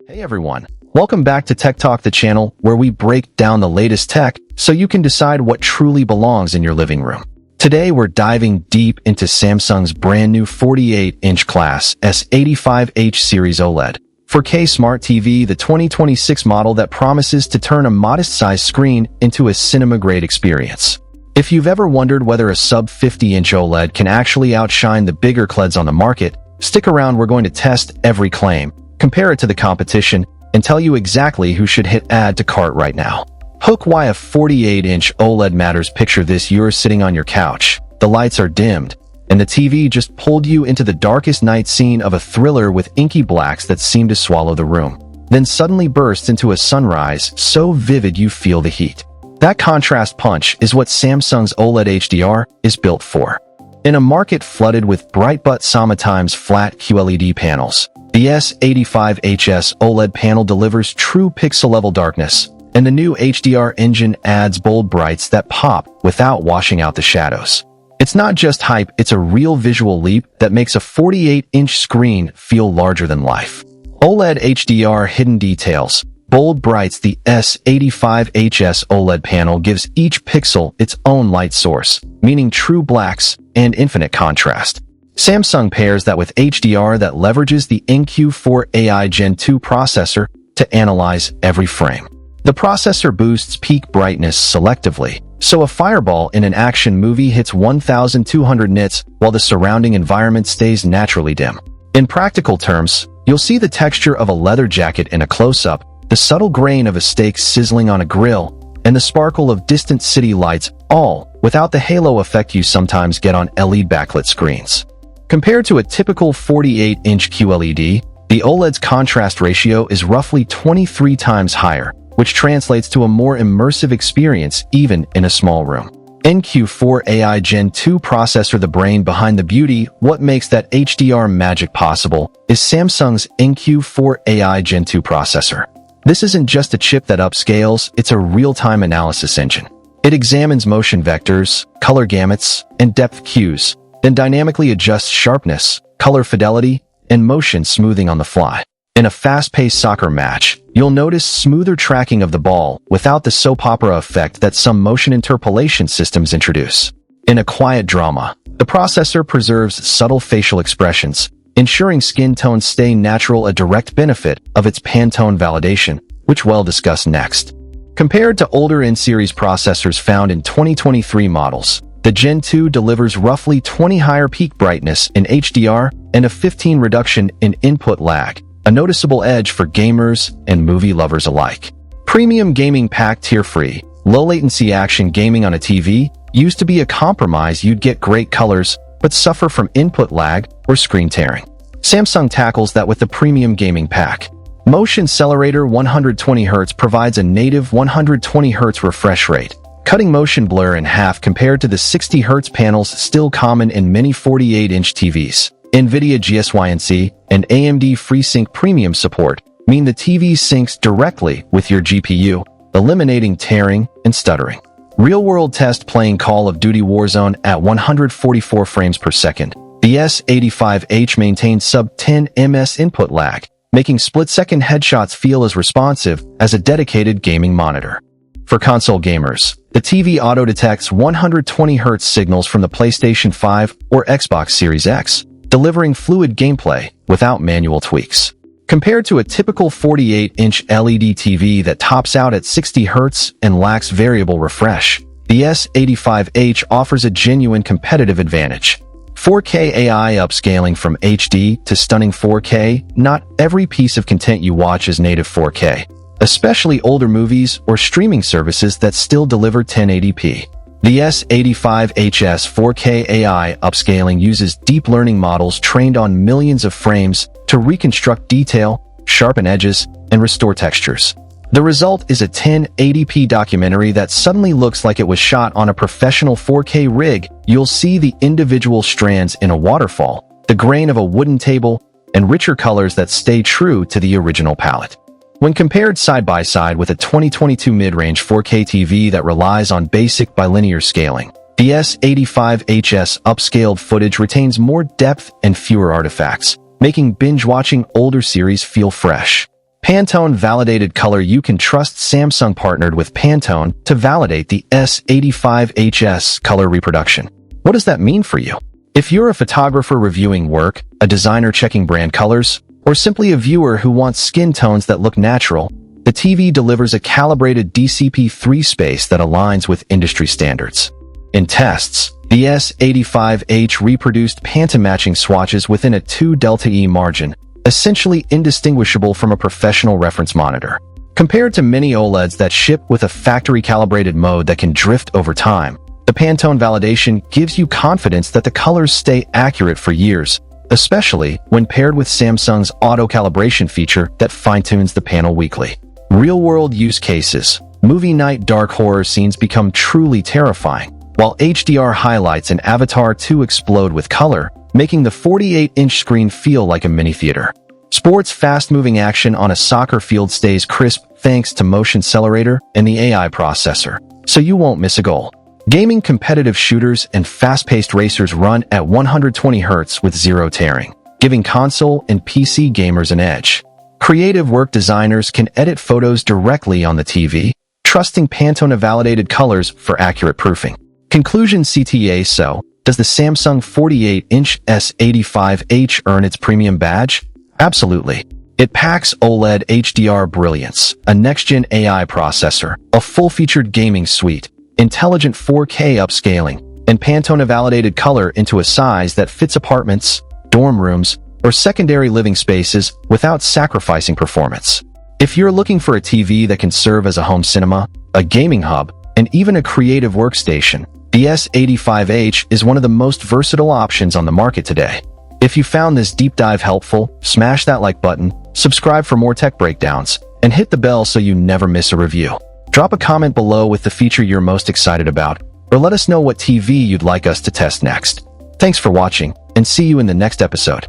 Hey everyone, welcome back to Tech Talk, the channel where we break down the latest tech so you can decide what truly belongs in your living room. Today we're diving deep into Samsung's brand new 48-inch Class S85H Series OLED 4K Smart TV, the 2026 model that promises to turn a modest-sized screen into a cinema-grade experience. If you've ever wondered whether a sub-50-inch OLED can actually outshine the bigger CLEDs on the market, stick around. We're going to test every claim, compare it to the competition, and tell you exactly who should hit add to cart right now. Hook why a 48-inch OLED matters. Picture this: you're sitting on your couch, the lights are dimmed, and the TV just pulled you into the darkest night scene of a thriller with inky blacks that seem to swallow the room. Then suddenly bursts into a sunrise so vivid you feel the heat. That contrast punch is what Samsung's OLED HDR is built for. In a market flooded with bright but sometimes flat QLED panels, the S85HS OLED panel delivers true pixel-level darkness, and the new HDR engine adds bold brights that pop without washing out the shadows. It's not just hype, it's a real visual leap that makes a 48-inch screen feel larger than life. OLED HDR hidden details. Bold brights. The S85HS OLED panel gives each pixel its own light source, meaning true blacks and infinite contrast. Samsung pairs that with HDR that leverages the NQ4 AI Gen2 Processor to analyze every frame. The processor boosts peak brightness selectively, so a fireball in an action movie hits 1,200 nits while the surrounding environment stays naturally dim. In practical terms, you'll see the texture of a leather jacket in a close-up, the subtle grain of a steak sizzling on a grill, and the sparkle of distant city lights, all without the halo effect you sometimes get on LED backlit screens. Compared to a typical 48-inch QLED, the OLED's contrast ratio is roughly 23 times higher, which translates to a more immersive experience even in a small room. NQ4 AI Gen2 Processor. The brain behind the beauty, what makes that HDR magic possible, is Samsung's NQ4 AI Gen2 Processor. This isn't just a chip that upscales, it's a real-time analysis engine. It examines motion vectors, color gamuts, and depth cues, then dynamically adjusts sharpness, color fidelity, and motion smoothing on the fly. In a fast-paced soccer match, you'll notice smoother tracking of the ball without the soap opera effect that some motion interpolation systems introduce. In a quiet drama, the processor preserves subtle facial expressions, ensuring skin tones stay natural, a direct benefit of its Pantone validation, which we'll discuss next. Compared to older in-series processors found in 2023 models, the Gen 2 delivers roughly 20 higher peak brightness in HDR and a 15 reduction in input lag, a noticeable edge for gamers and movie lovers alike. Premium gaming pack. Tear-free, low-latency action gaming on a TV used to be a compromise. You'd get great colors, but suffer from input lag or screen tearing. Samsung tackles that with the premium gaming pack. Motion Xcelerator 120Hz provides a native 120Hz refresh rate, cutting motion blur in half compared to the 60Hz panels still common in many 48-inch TVs. NVIDIA GSYNC and AMD FreeSync premium support mean the TV syncs directly with your GPU, eliminating tearing and stuttering. Real-world test. Playing Call of Duty Warzone at 144 frames per second. The S85H maintains sub-10 ms input lag, making split-second headshots feel as responsive as a dedicated gaming monitor. For console gamers, the TV auto-detects 120Hz signals from the PlayStation 5 or Xbox Series X, delivering fluid gameplay without manual tweaks. Compared to a typical 48-inch LED TV that tops out at 60Hz and lacks variable refresh, the S85H offers a genuine competitive advantage. 4K AI upscaling from HD to stunning 4K. Not every piece of content you watch is native 4K, especially older movies or streaming services that still deliver 1080p. The S85HS 4K AI upscaling uses deep learning models trained on millions of frames to reconstruct detail, sharpen edges, and restore textures. The result is a 1080p documentary that suddenly looks like it was shot on a professional 4K rig. You'll see the individual strands in a waterfall, the grain of a wooden table, and richer colors that stay true to the original palette. When compared side by side with a 2022 mid-range 4K TV that relies on basic bilinear scaling, the S85HS upscaled footage retains more depth and fewer artifacts, making binge-watching older series feel fresh. Pantone Validated Color. You can trust Samsung partnered with Pantone to validate the S85HS color reproduction. What does that mean for you? If you're a photographer reviewing work, a designer checking brand colors, or simply a viewer who wants skin tones that look natural, the TV delivers a calibrated DCP-3 space that aligns with industry standards. In tests, the S85H reproduced Pantone-matching swatches within a 2 ΔE margin, essentially indistinguishable from a professional reference monitor. Compared to many OLEDs that ship with a factory-calibrated mode that can drift over time, the Pantone validation gives you confidence that the colors stay accurate for years, especially when paired with Samsung's auto-calibration feature that fine-tunes the panel weekly. Real-world use cases. Movie night dark horror scenes become truly terrifying, while HDR highlights in Avatar 2 explode with color, making the 48-inch screen feel like a mini-theater. Sports fast-moving action on a soccer field stays crisp thanks to Xcelerator and the AI processor, so you won't miss a goal. Gaming competitive shooters and fast-paced racers run at 120 Hz with zero tearing, giving console and PC gamers an edge. Creative work designers can edit photos directly on the TV, trusting Pantone-validated colors for accurate proofing. Conclusion CTA. So, does the Samsung 48-inch S85H earn its premium badge? Absolutely. It packs OLED HDR brilliance, a next-gen AI processor, a full-featured gaming suite, intelligent 4K upscaling, and Pantone-validated color into a size that fits apartments, dorm rooms, or secondary living spaces without sacrificing performance. If you're looking for a TV that can serve as a home cinema, a gaming hub, and even a creative workstation, the S85H is one of the most versatile options on the market today. If you found this deep dive helpful, smash that like button, subscribe for more tech breakdowns, and hit the bell so you never miss a review. Drop a comment below with the feature you're most excited about, or let us know what TV you'd like us to test next. Thanks for watching, and see you in the next episode.